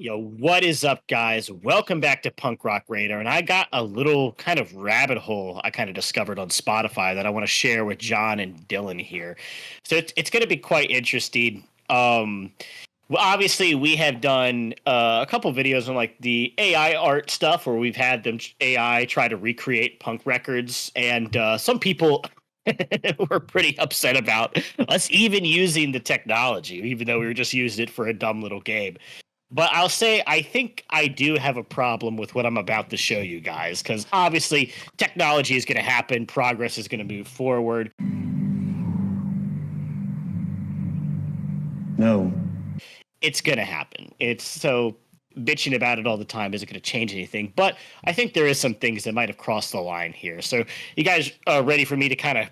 Yo, what is up, guys? Welcome back to Punk Rock Radar. And I got a little kind of rabbit hole I kind of discovered on Spotify that I want to share with John and Dylan here. So it's going to be quite interesting. Well, obviously, we have done a couple videos on like the AI art stuff where we've had them AI try to recreate punk records. And some people were pretty upset about us even using the technology, even though we were just using it for a dumb little game. But I'll say I think I do have a problem with what I'm about to show you guys because obviously technology is going to happen, progress is going to move forward. No. It's going to happen. It's so bitching about it all the time isn't going to change anything. But I think there is some things that might have crossed the line here. So you guys are ready for me to kind of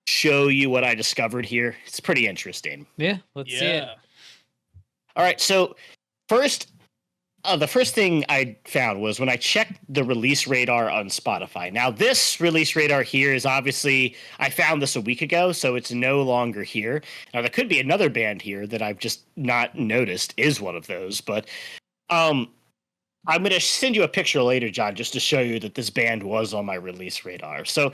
show you what I discovered here? It's pretty interesting. Yeah, let's see it. All right, so first, the first thing I found was when I checked the release radar on Spotify. Now, this release radar here is obviously, I found this a week ago, so it's no longer here. Now, there could be another band here that I've just not noticed is one of those, but I'm going to send you a picture later, John, just to show you that this band was on my release radar. So,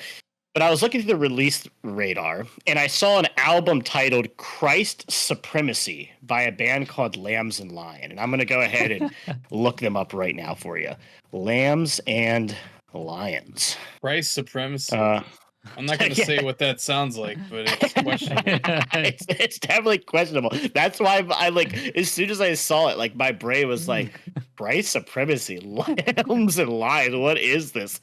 but I was looking through the release radar, and I saw an album titled Christ Supremacy by a band called Lambs and Lion. And I'm going to go ahead and look them up right now for you. Lambs and Lions. Christ Supremacy. I'm not going to say what that sounds like, but it's questionable. It's definitely questionable. That's why I like, as soon as I saw it, like my brain was like, Christ Supremacy, Lambs and Lions. What is this?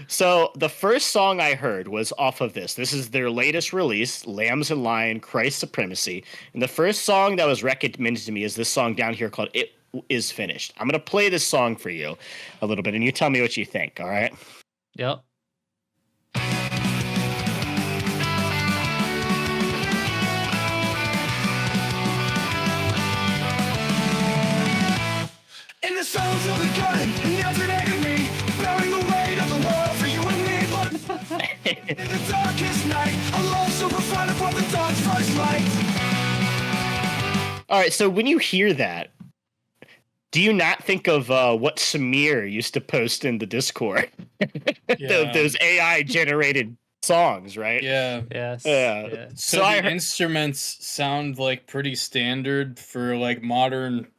So the first song I heard was off of this. This is their latest release, Lambs and Lion, Christ Supremacy. And the first song that was recommended to me is this song down here called It Is Finished. I'm going to play this song for you a little bit, and you tell me what you think, all right? Yep. The sounds of the gun alternating me, bearing the weight of the world for you and me. But in the darkest night, a love so profound upon the dawn's first light. All right, so when you hear that, do you not think of what Samir used to post in the Discord? Those AI generated songs, right? Yeah. Yes. Yeah. Yeah. So the instruments sound like pretty standard for like modern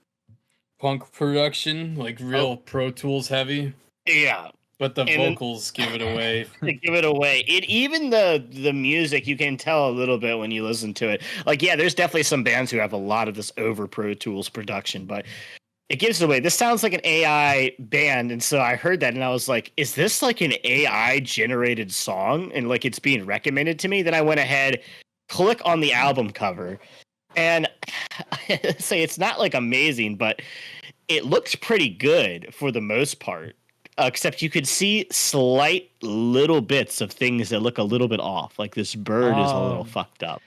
punk production, like real Pro Tools heavy. Yeah. But the vocals give it away. They give it away. Even the music, you can tell a little bit when you listen to it. Like, yeah, there's definitely some bands who have a lot of this over Pro Tools production, but it gives it away. This sounds like an AI band, and so I heard that, and I was like, is this like an AI generated song? And like it's being recommended to me. Then I went ahead, click on the album cover, and say it's not like amazing, but it looks pretty good for the most part. Except you could see slight little bits of things that look a little bit off. Like this bird is a little fucked up.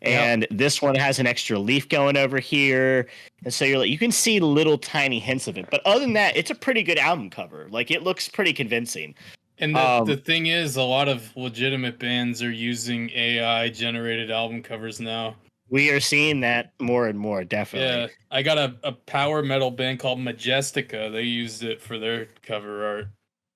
And this one has an extra leaf going over here. And so you can see little tiny hints of it. But other than that, it's a pretty good album cover. Like it looks pretty convincing. And the thing is, a lot of legitimate bands are using AI generated album covers now. We are seeing that more and more, definitely. Yeah, I got a power metal band called Majestica. They used it for their cover art.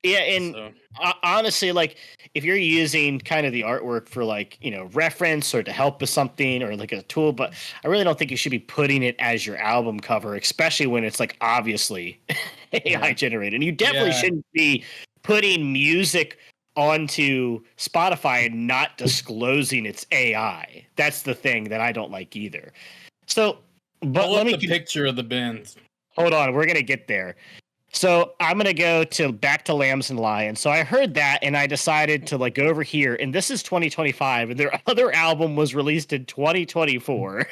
Yeah, and honestly, like if you're using kind of the artwork for like, reference or to help with something or like a tool, but I really don't think you should be putting it as your album cover, especially when it's like obviously AI generated. And you definitely shouldn't be putting music onto Spotify and not disclosing its AI. That's the thing that I don't like either. So, but let me the picture of the band. Hold on, we're gonna get there. So I'm gonna go back to Lambs and Lions. So I heard that and I decided to like go over here, and this is 2025, and their other album was released in 2024,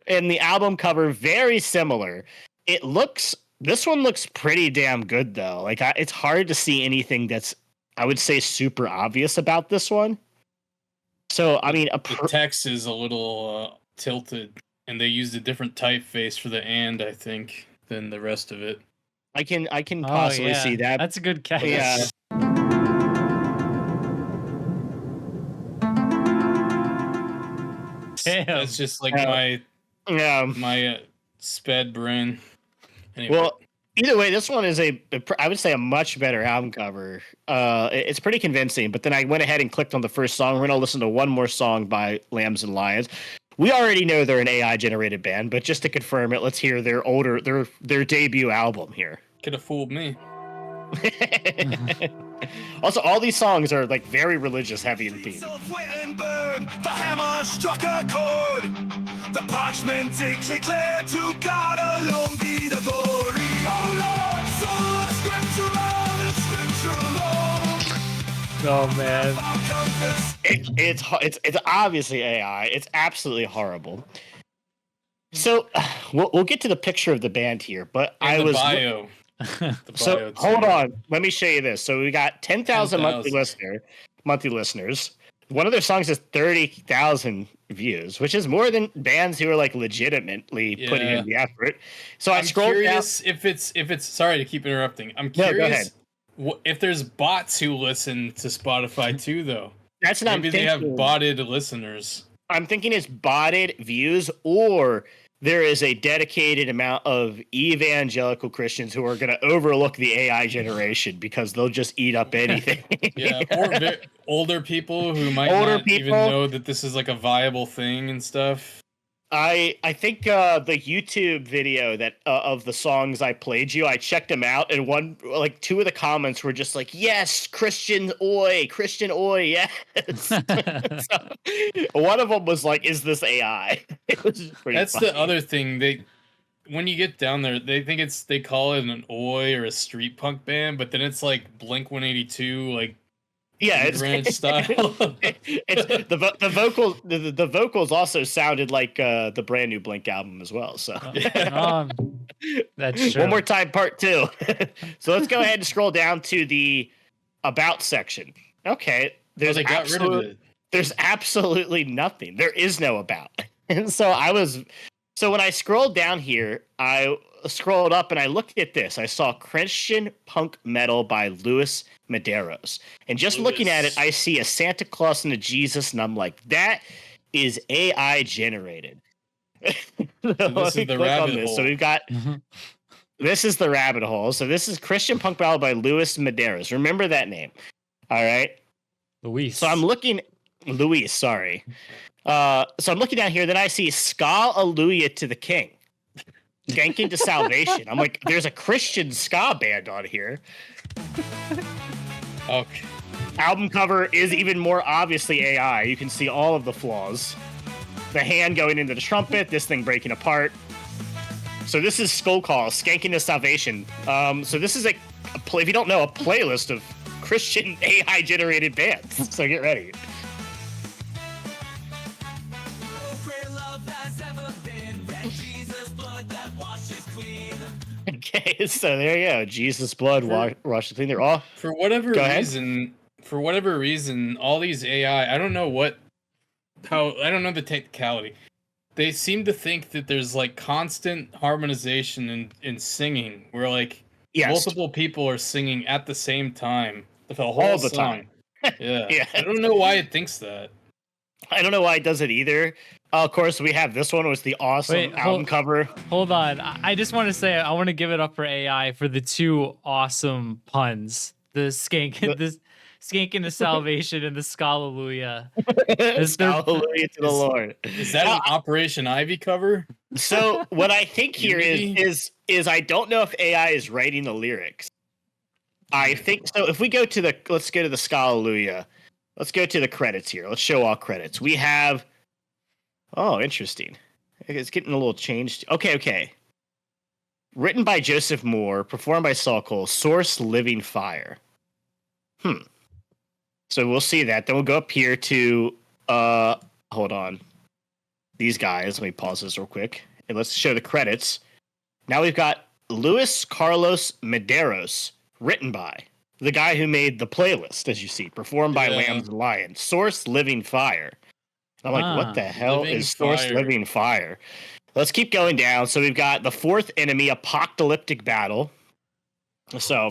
and the album cover very similar. This one looks pretty damn good though. Like it's hard to see anything that's, I would say, super obvious about this one. So, I mean, the text is a little tilted, and they used a different typeface for the "and," I think, than the rest of it. I can possibly see that. That's a good catch. Yeah. Damn. That's just like my sped brain. Anyway. Well, either way, this one is I would say a much better album cover. It's pretty convincing. But then I went ahead and clicked on the first song. We're gonna listen to one more song by Lambs and Lions. We already know they're an AI generated band, but just to confirm it, let's hear their debut album here. Could have fooled me. Also, all these songs are like very religious, heavy in theme. The hammer struck a chord. The parchment declared to God alone be the glory. Oh Lord, so scripture alone. Oh man. It's obviously AI. It's absolutely horrible. So we'll get to the picture of the band here, but And I the was bio. so hold on. Let me show you this. So we got 10,000 monthly listeners. One of their songs has 30,000 views, which is more than bands who are like legitimately putting in the effort. So I'm curious if it's sorry to keep interrupting. I'm curious if there's bots who listen to Spotify too, though. That's not. Maybe they have botted listeners. I'm thinking it's botted views, or there is a dedicated amount of evangelical Christians who are going to overlook the AI generation because they'll just eat up anything. Yeah, or older people who might not even know that this is like a viable thing and stuff. I think the YouTube video that of the songs I played you, I checked them out, and two of the comments were just like, "Yes, Christian oi, yes." So, one of them was like, "Is this AI?" It was pretty. That's funny. the other thing. When you get down there, they call it an oi or a street punk band, but then it's like Blink-182, like. Yeah, it's ranch style. It's the vocals also sounded like the brand new Blink album as well. So that's true. One more time, part 2. So let's go ahead and scroll down to the about section. Okay, they got rid of it. There's absolutely nothing. There is no about. And so when I scrolled down here, I scrolled up and I looked at this. I saw Christian punk metal by Luis Medeiros. And just looking at it, I see a Santa Claus and a Jesus, and I'm like, that is AI generated. This is the rabbit hole. So we've got this is the rabbit hole. So this is Christian punk metal by Luis Medeiros. Remember that name. All right. Luis. So I'm looking Luis, sorry. So I'm looking down here, then I see Ska Alleluia to the King. Skanking to Salvation. I'm like, there's a Christian ska band on here. Okay. Album cover is even more obviously AI. You can see all of the flaws. The hand going into the trumpet, this thing breaking apart. So this is Skull Call, Skanking to Salvation. So this is if you don't know, a playlist of Christian AI generated bands. So get ready. Okay, so there you go. Jesus' blood washes clean. They're all for whatever reason, all these AI. I don't know the technicality. They seem to think that there's like constant harmonization in singing, where like multiple people are singing at the same time the whole song. Time. Yeah. I don't know why it thinks that. I don't know why it does it either. Of course, we have this one was the awesome album cover. Hold on. I just want to say I want to give it up for AI for the 2 awesome puns. The skank and the salvation and the Scalaluya. Scalaluya to the Lord. Is that an Operation Ivy cover? So what I think here is I don't know if AI is writing the lyrics. I think so. If we go to let's go to the Scalaluya. Let's go to the credits here. Let's show all credits. We have. Oh, interesting. It's getting a little changed. Okay. Written by Joseph Moore, performed by Saul Cole, source Living Fire. So we'll see that. Then we'll go up here to hold on. These guys. Let me pause this real quick. And let's show the credits. Now we've got Luis Carlos Medeiros, written by the guy who made the playlist, as you see, performed by Lambs and Lions. Source Living Fire. I'm like, what the hell is Source Living Fire? Let's keep going down. So we've got the Fourth Enemy, Apocalyptic Battle. So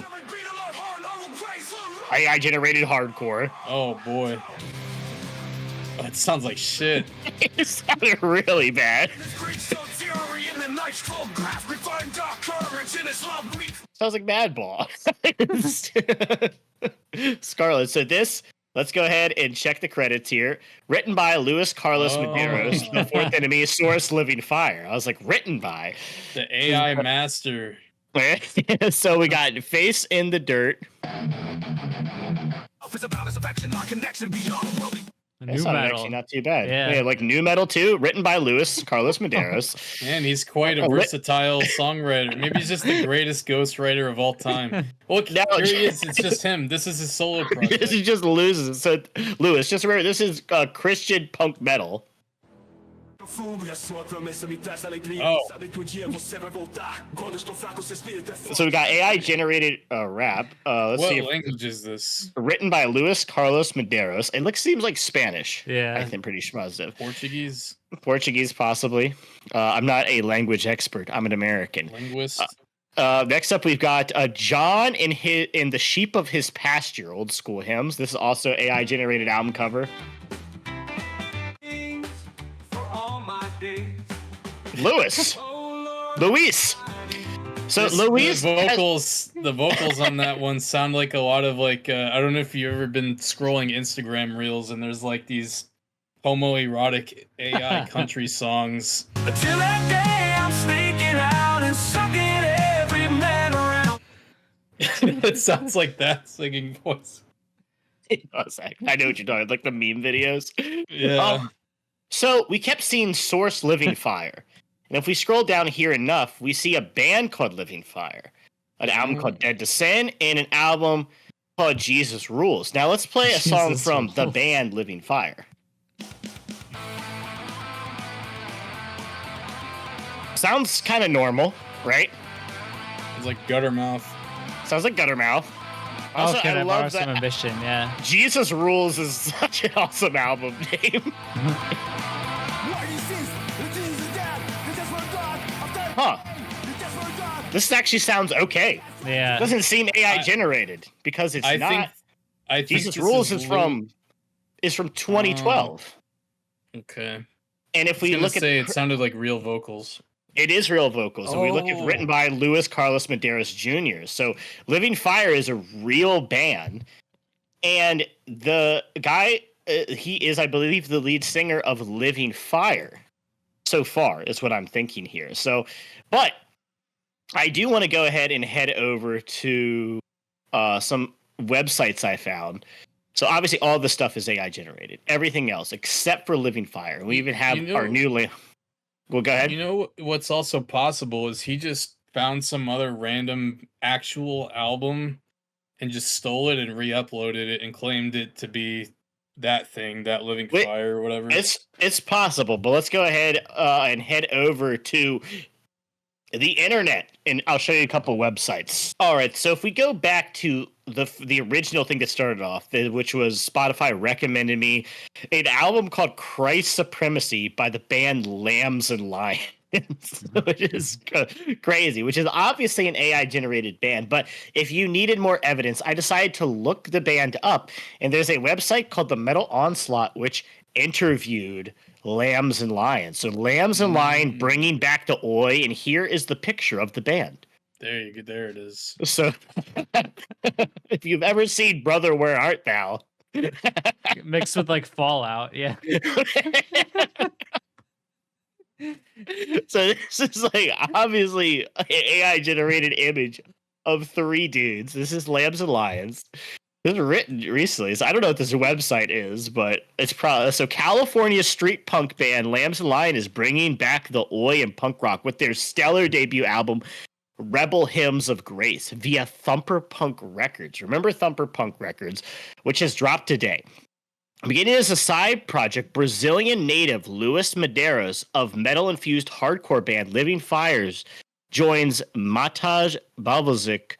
AI generated hardcore. Oh boy. That sounds like shit. It sounded really bad. Sounds like Madball. Scarlet. So this, let's go ahead and check the credits here. Written by Luis Carlos Medeiros, the fourth enemy, Source Living Fire. I was like, written by the AI master. So we got Face in the Dirt. New metal. Actually not too bad. Yeah, like new metal too, written by Luis Carlos Medeiros. Man, he's quite a versatile songwriter. Maybe he's just the greatest ghostwriter of all time. Look, here he is. It's just him. This is his solo project. This is just loses. So Luis, just remember, this is Christian punk metal. Oh. So we got AI generated rap. Let's see. What language is this? Written by Luis Carlos Medeiros. It seems like Spanish. Yeah, I think pretty positive. Portuguese, possibly. I'm not a language expert. I'm an American linguist. Next up, we've got John in the Sheep of His Pasture, old school hymns. This is also AI generated album cover. Luis. So Luis, the vocals on that one sound like a lot of like I don't know if you've ever been scrolling Instagram reels and there's like these homoerotic AI country songs. Until that day, I'm sneaking out and sucking every man around. It sounds like that singing voice. I know what you're talking, like the meme videos. Yeah. So we kept seeing Source Living Fire. And if we scroll down here enough, we see a band called Living Fire, an album called Dead to Sin, and an album called Jesus Rules. Now let's play a song from the band Living Fire. Sounds kind of normal, right? It's like Guttermouth. Sounds like Guttermouth. Also, I love that ambition, yeah. Jesus Rules is such an awesome album name. Huh. This actually sounds okay. Yeah. It doesn't seem AI generated because it's not. I think Jesus Rules is from 2012. Okay. And if we look at it sounded like real vocals. It is real vocals. And we look at written by Luis Carlos Medeiros Jr. So Living Fire is a real band. And the guy, he is, I believe, the lead singer of Living Fire. So far is what I'm thinking here. So, but I do want to go ahead and head over to some websites I found. So obviously all the stuff is AI generated. Everything else except for Living Fire. We even have our new Well, go ahead. You know what's also possible is he just found some other random actual album and just stole it and re-uploaded it and claimed it to be that thing, that Living Fire or whatever. It's possible, but let's go ahead and head over to the internet, and I'll show you a couple websites. All right, so if we go back to the original thing that started off, which was Spotify recommended me an album called Christ Supremacy by the band Lambs and Lions. Which is crazy, which is obviously an AI generated band. But if you needed more evidence, I decided to look the band up. And there's a website called the Metal Onslaught, which interviewed Lambs and Lions. So Lambs and Lions bringing back the oi. And here is the picture of the band. There it is. So if you've ever seen Brother, Where Art Thou? Mixed with like Fallout. Yeah. So this is like obviously an AI generated image of three dudes. This is Lambs and Lions. This was written recently, so I don't know what this website is, but it's probably so. California street punk band Lambs and Lions is bringing back the oi and punk rock with their stellar debut album Rebel Hymns of Grace via Thumper Punk Records. Remember Thumper Punk Records, which has dropped today. Beginning as a side project, Brazilian native Luis Medeiros of metal-infused hardcore band Living Fires joins Mataj Balvazic,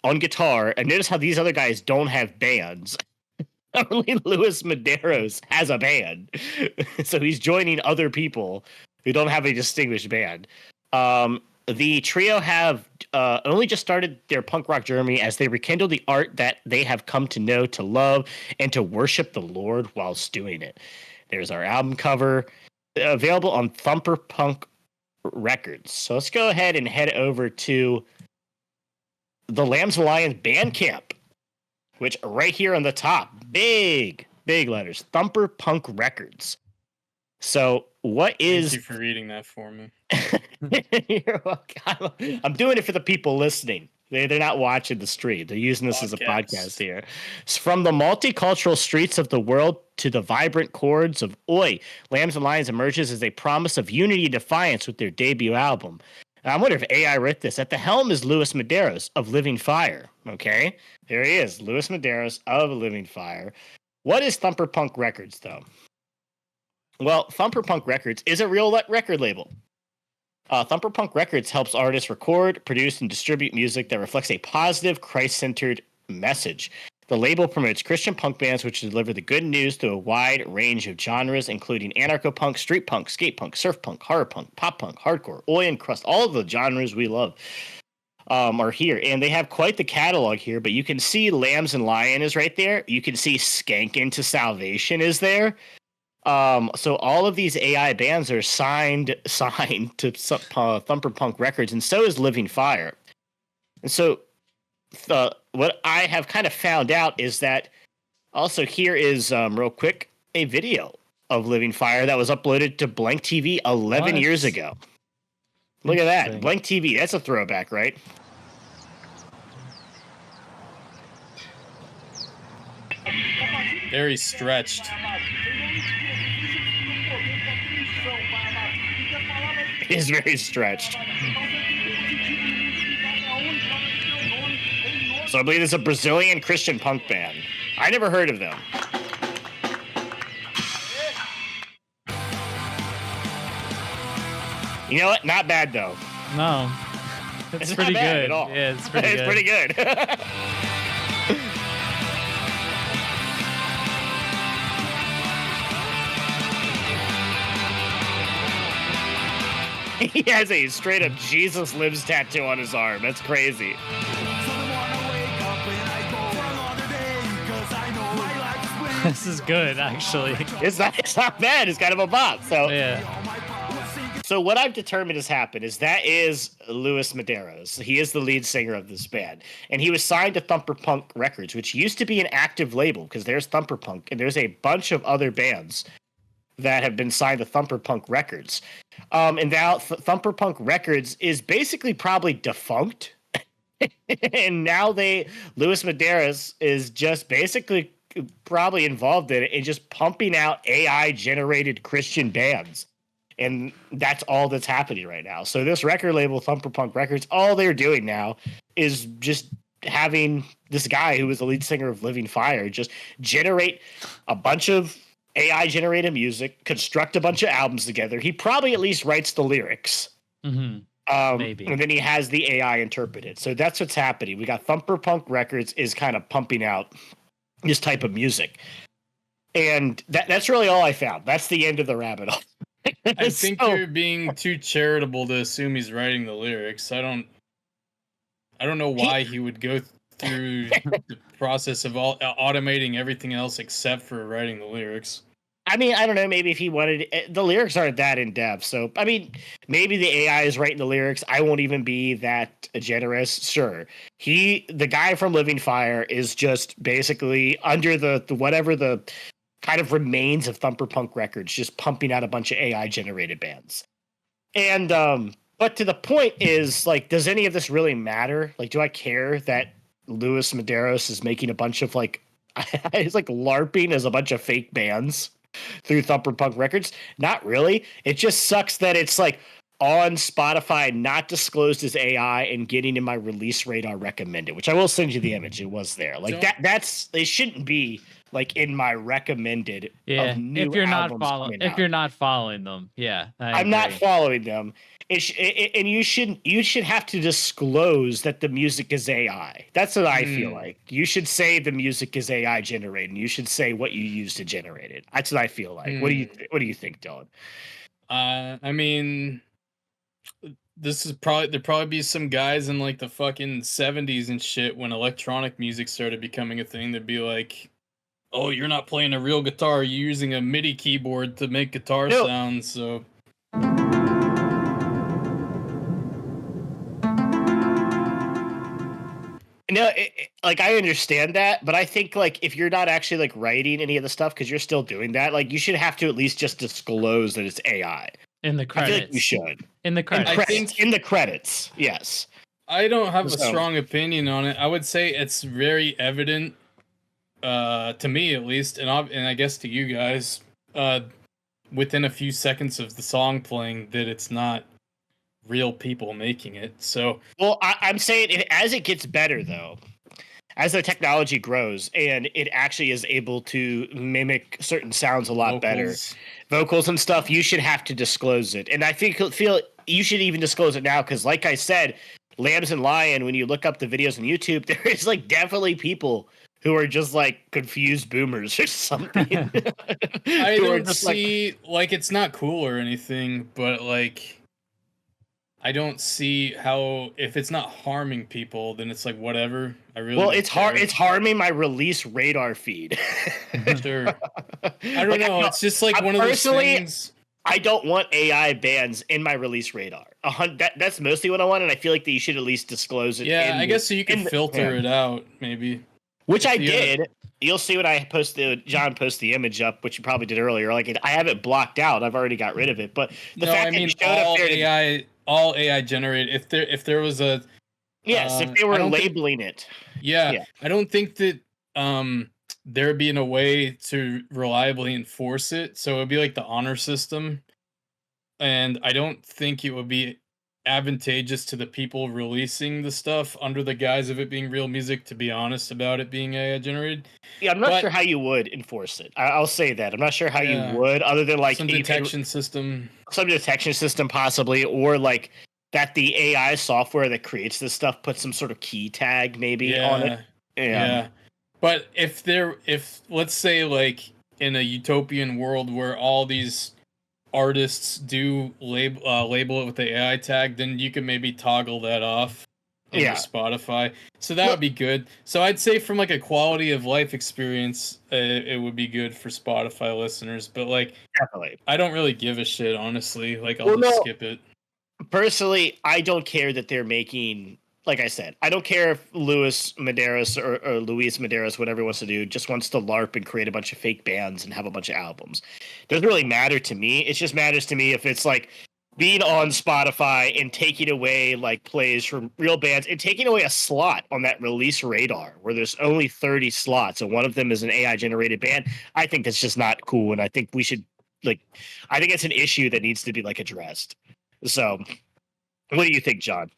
on guitar. And notice how these other guys don't have bands. Only Luis Medeiros has a band. So he's joining other people who don't have a distinguished band. The trio have only just started their punk rock journey as they rekindle the art that they have come to know, to love, and to worship the Lord whilst doing it. There's our album cover, available on Thumper Punk Records. So let's go ahead and head over to the Lambs and Lions Bandcamp, which right here on the top, big letters, Thumper Punk Records. So what is... Thank you for reading that for me. You're welcome. I'm doing it for the people listening. They're not watching the stream. They're using this as a podcast here. It's from the multicultural streets of the world to the vibrant chords of Oi, Lambs and Lions emerges as a promise of unity and defiance with their debut album. And I wonder if AI wrote this. At the helm is Luis Medeiros of Living Fire. Okay, there he is, Luis Medeiros of Living Fire. What is Thumper Punk Records, though? Well, Thumper Punk Records is a real record label. Thumper Punk Records helps artists record, produce, and distribute music that reflects a positive, Christ-centered message. The label promotes Christian punk bands which deliver the good news through a wide range of genres, including anarcho-punk, street punk, skate punk, surf punk, horror punk, pop punk, hardcore, oi and crust. All of the genres we love are here. And they have quite the catalog here, but you can see Lambs and Lion is right there. You can see Skank Into Salvation is there. So all of these AI bands are signed to Thumper Punk Records, and so is Living Fire. And so what I have kind of found out is that also here is, real quick, a video of Living Fire that was uploaded to Blank TV 11 years ago. Look at that. Blank TV. That's a throwback, right? Very stretched. It is very stretched. So I believe it's a Brazilian Christian punk band. I never heard of them. You know what? Not bad, though. No. It's pretty not bad good. at all. Yeah, it's pretty good. It's pretty good. He has a straight up Jesus Lives tattoo on his arm. That's crazy. This is good, actually. It's not bad. It's kind of a bop. So Yeah. So what I've determined has happened is that is Luis Medeiros. He is the lead singer of this band. And he was signed to Thumper Punk Records, which used to be an active label because there's Thumper Punk and there's a bunch of other bands that have been signed to Thumper Punk Records. And now Thumper Punk Records is basically probably defunct. And now Luis Medeiros is just basically probably involved in it and just pumping out AI generated Christian bands. And that's all that's happening right now. So this record label, Thumper Punk Records, all they're doing now is just having this guy who was the lead singer of Living Fire just generate a bunch of AI generated music, construct a bunch of albums together. He probably at least writes the lyrics. Mm-hmm. Maybe. And then he has the AI interpret it. So that's what's happening. We got Thumper Punk Records is kind of pumping out this type of music. And that's really all I found. That's the end of the rabbit hole. I think you're being too charitable to assume he's writing the lyrics. I don't know why he would go through the process of automating everything else except for writing the lyrics. I mean, I don't know. Maybe if he wanted, the lyrics aren't that in depth. So, I mean, maybe the AI is writing the lyrics. I won't even be that generous. Sure, the guy from Living Fire is just basically under the whatever the kind of remains of Thumper Punk Records, just pumping out a bunch of AI generated bands. And but to the point is, like, does any of this really matter? Like, do I care that Luis Medeiros is making a bunch of it's like LARPing as a bunch of fake bands through Thumper Punk Records? Not really. It just sucks that it's like on Spotify, not disclosed as AI, and getting in my release radar recommended, which I will send you the image. It was there. Like they shouldn't be like in my recommended. Yeah. Of new If you're not following them. Yeah. I'm not following them. And you should have to disclose that the music is AI. That's what I feel like. You should say the music is AI generated. You should say what you use to generate it. That's what I feel like. What do you think, Dylan? I mean, there'd probably be some guys in like the fucking 70s and shit when electronic music started becoming a thing. That'd be like, oh, you're not playing a real guitar. You're using a MIDI keyboard to make guitar sounds. So No, like I understand that, but I think like if you're not actually like writing any of the stuff because you're still doing that, like you should have to at least just disclose that it's AI. In the I credits. feel like you should. In the credits. I think in the credits, yes. I don't have a So- strong opinion on it. I would say it's very evident, to me at least, and I guess to you guys, within a few seconds of the song playing, that it's not real people making it. So, well, I'm saying as it gets better though, as the technology grows and it actually is able to mimic certain sounds a lot better, vocals and stuff, you should have to disclose it. And I feel you should even disclose it now because, like I said, Lambs and Lion, when you look up the videos on YouTube, there is like definitely people who are just like confused boomers or something. I don't see like it's not cool or anything, but like I don't see how, if it's not harming people, then it's like whatever. I really it's harming my release radar feed. Sure. I don't know. It's just like one of those things. I don't want AI bans in my release radar. That's mostly what I want, and I feel like that you should at least disclose it. Yeah, I guess so you can filter it out, maybe. Which I did. You'll see when I John post the image up, which you probably did earlier. Like I have it blocked out. I've already got rid of it. But the fact that you showed up there all AI generated. If there was a if they were labeling it. Yeah, I don't think that there being a way to reliably enforce it. So it would be like the honor system, and I don't think it would be advantageous to the people releasing the stuff under the guise of it being real music, to be honest about it being AI generated. Yeah, I'm not sure how you would enforce it. I'll say that. I'm not sure how you would, other than like some detection system possibly, or like that the AI software that creates this stuff puts some sort of key tag maybe on it. Yeah. But if let's say like in a utopian world where all these artists do label it with the AI tag, then you can maybe toggle that off under Spotify. So that would be good. So I'd say from like a quality of life experience, it would be good for Spotify listeners. But like, definitely, I don't really give a shit, honestly. Like I'll just skip it. Personally, I don't care that they're making. Like I said, I don't care if Luis Medeiros or Luis Medeiros, whatever he wants to do, just wants to LARP and create a bunch of fake bands and have a bunch of albums. Doesn't really matter to me. It just matters to me if it's like being on Spotify and taking away like plays from real bands and taking away a slot on that release radar where there's only 30 slots and one of them is an AI generated band. I think that's just not cool. And I think we should I think it's an issue that needs to be like addressed. So what do you think, John?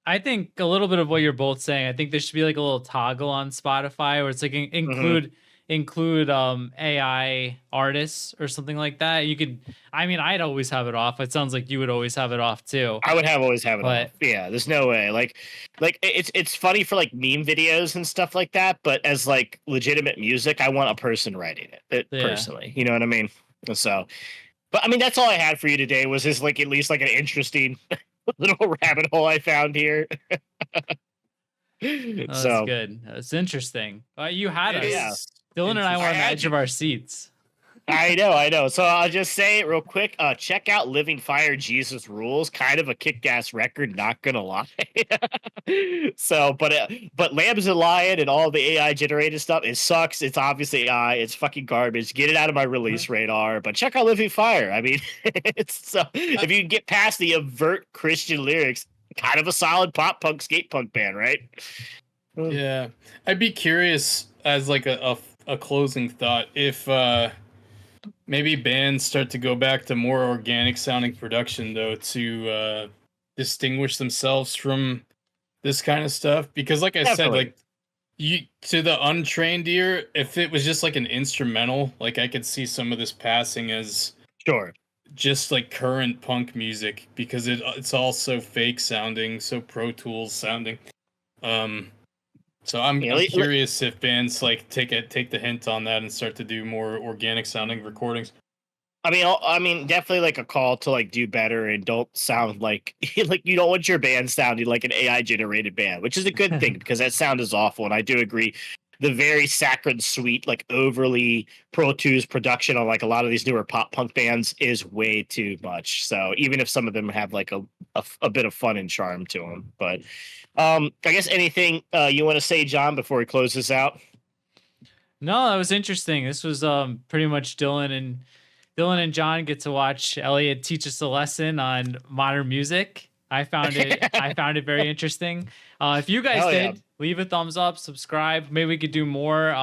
I think a little bit of what you're both saying. I think there should be like a little toggle on Spotify where it's like include AI artists or something like that. You could, I mean, I'd always have it off. It sounds like you would always have it off too. I would always have it off. Yeah, there's no way. Like it's funny for like meme videos and stuff like that, but as like legitimate music, I want a person writing it personally. You know what I mean? So, but I mean, that's all I had for you today was just like at least like an interesting little rabbit hole I found here. That's good. That's interesting. You had us. Yeah. Dylan and I were on the edge of our seats. I know. So I'll just say it real quick. Check out Living Fire Jesus Rules. Kind of a kick-ass record, not gonna lie. So, but Lambs and Lion and all the AI generated stuff, it sucks. It's obviously AI. It's fucking garbage. Get it out of my release radar. But check out Living Fire. I mean, it's if you can get past the avert Christian lyrics, kind of a solid pop punk skate punk band, right? Yeah, I'd be curious as like a closing thought if maybe bands start to go back to more organic sounding production though to distinguish themselves from this kind of stuff, because like I said, like you to the untrained ear, if it was just like an instrumental, like I could see some of this passing as just like current punk music, because it's all so fake sounding, so Pro Tools sounding. So I'm curious if bands like take the hint on that and start to do more organic sounding recordings. I mean, definitely like a call to like do better and don't sound like like you don't want your band sounding like an AI generated band, which is a good thing because that sound is awful. And I do agree the very saccharine sweet, like overly Pro Tools production on like a lot of these newer pop punk bands is way too much. So even if some of them have like a bit of fun and charm to them, but I guess anything you want to say, John, before we close this out? No, that was interesting. This was pretty much Dylan and John get to watch Elliot teach us a lesson on modern music. I found it very interesting. If you guys did, leave a thumbs up, subscribe. Maybe we could do more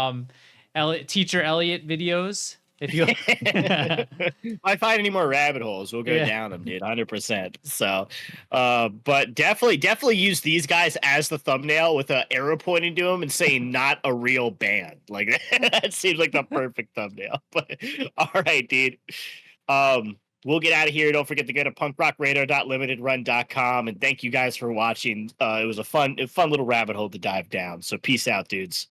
teacher Elliot videos. If you if I find any more rabbit holes, we'll go down them, dude, 100%. So but definitely use these guys as the thumbnail with an arrow pointing to them and saying not a real band. Like that seems like the perfect thumbnail. But all right, dude. We'll get out of here. Don't forget to go to punkrockradar.limitedrun.com, and thank you guys for watching. It was a fun little rabbit hole to dive down. So peace out, dudes.